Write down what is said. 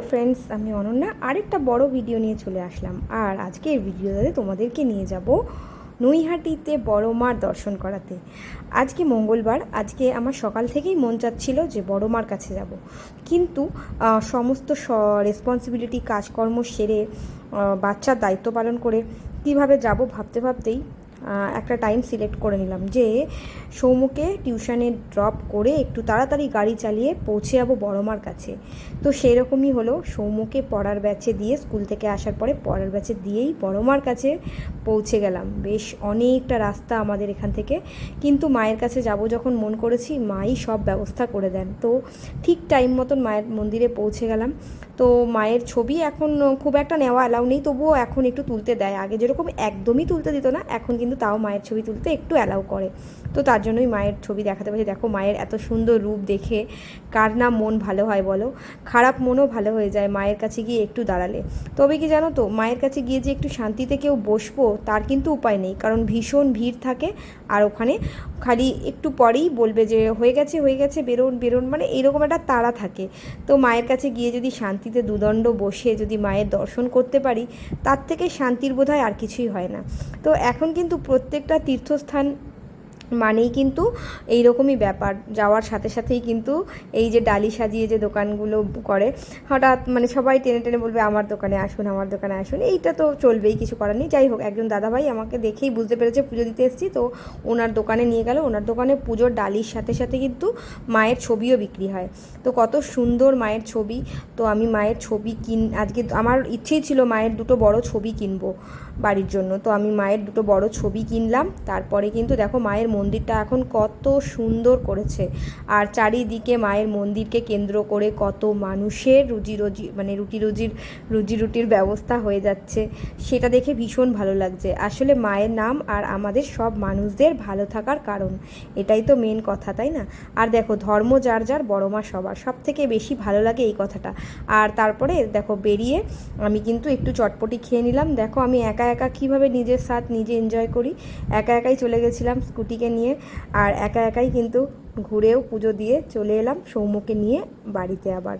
Friends, আমি অনন্যা আরেকটা বড় ভিডিও নিয়ে চলে আসলাম। আর আজকের ভিডিওতে তোমাদেরকে নিয়ে যাব নৈহাটিতে বড় মার দর্শন করাতে। আজকে মঙ্গলবার, আজকে আমার সকাল থেকেই মন চাচ্ছিল যে বড় মার কাছে যাব, কিন্তু সমস্ত রেসপন্সিবিলিটি কাজকর্ম সেরে বাচ্চার দায়িত্ব পালন করে কিভাবে যাব ভাবতে ভাবতেই একটা টাইম সিলেক্ট করে নিলাম যে সৌমুকে টিউশনে ড্রপ করে একটু তাড়াতাড়ি গাড়ি চালিয়ে পৌঁছে যাবো বড় মার কাছে। তো সেই রকমই হলো, সৌমুকে পড়ার ব্যাচে দিয়ে স্কুল থেকে আসার পরে পড়ার ব্যাচে দিয়েই বড় মার কাছে পৌঁছে গেলাম। বেশ অনেকটা রাস্তা আমাদের এখান থেকে, কিন্তু মায়ের কাছে যাব যখন মন করেছি মাই সব ব্যবস্থা করে দেন। তো ঠিক টাইম মতন মায়ের মন্দিরে পৌঁছে গেলাম। তো মায়ের ছবি এখন খুব একটা নেওয়া অ্যালাউ নেই, তবুও এখন একটু তুলতে দেয়। আগে যেরকম একদমই তুলতে দিত না, এখন কিন্তু তাও মায়ের ছবি তুলতে একটু অ্যালাউ করে। তো তার জন্যই মায়ের ছবি দেখাতে পারছি। দেখো মায়ের এত সুন্দর রূপ দেখে কার না মন ভালো হয় বলো, খারাপ মনও ভালো হয়ে যায় মায়ের কাছে গিয়ে একটু দাঁড়ালে। তবে কি জানো তো, মায়ের কাছে গিয়ে যে একটু শান্তিতে কেউ বসবো তার কিন্তু উপায় নেই, কারণ ভীষণ ভিড় থাকে। আর ওখানে খালি একটু পরেই বলবে যে হয়ে গেছে হয়ে গেছে, বেরোন বেরোন, মানে এইরকম একটা তাড়া থাকে। তো মায়ের কাছে গিয়ে যদি শান্তিতে দুদণ্ড বসে যদি মায়ের দর্শন করতে পারি, তার থেকে শান্তির বোধহয় আর কিছুই হয় না। তো এখন কিন্তু প্রত্যেকটা তীর্থস্থান মানেই কিন্তু এই রকমই ব্যাপার, যাওয়ার সাথে সাথেই কিন্তু এই যে ডালি সাজিয়ে যে দোকানগুলো করে, হঠাৎ মানে সবাই টেনে টেনে বলবে আমার দোকানে আসুন, আমার দোকানে আসুন। এইটা তো চলবেই, কিছু করার নেই। যাই হোক, একজন দাদাভাই আমাকে দেখেই বুঝতে পেরেছে পুজো দিতে এসেছি, তো ওনার দোকানে নিয়ে গেল। ওনার দোকানে পুজোর ডালির সাথে সাথে কিন্তু মায়ের ছবিও বিক্রি হয়। তো কত সুন্দর মায়ের ছবি। তো আমি মায়ের ছবি আজকে আমার ইচ্ছেই ছিল মায়ের দুটো বড় ছবি কিনবো বাড়ির জন্য। তো আমি মায়ের দুটো বড় ছবি কিনলাম। তারপরে কিন্তু দেখো মায়ের মন্দিরটা এখন কত সুন্দর করেছে, আর চারিদিকে মায়ের মন্দিরকে কেন্দ্র করে কত মানুষের রুজি রুটির ব্যবস্থা হয়ে যাচ্ছে, সেটা দেখে ভীষণ ভালো লাগছে। আসলে মায়ের নাম আর আমাদের সব মানুষদের ভালো থাকার কারণ, এটাই তো মেন কথা, তাই না? আর দেখো, ধর্ম যার যার, বড় মা সবার, সব থেকে বেশি ভালো লাগে এই কথাটা। আর তারপরে দেখো বেরিয়ে আমি কিন্তু একটু চটপটি খেয়ে নিলাম। দেখো আমি একা একা কীভাবে নিজের স্বাদ নিজে এনজয় করি, একা একাই চলে গেছিলাম স্কুটিকে নিয়ে, আর একা একাই কিন্তু ঘুরেও পুজো দিয়ে চলে এলাম সৌম্যকে নিয়ে বাড়িতে আবার।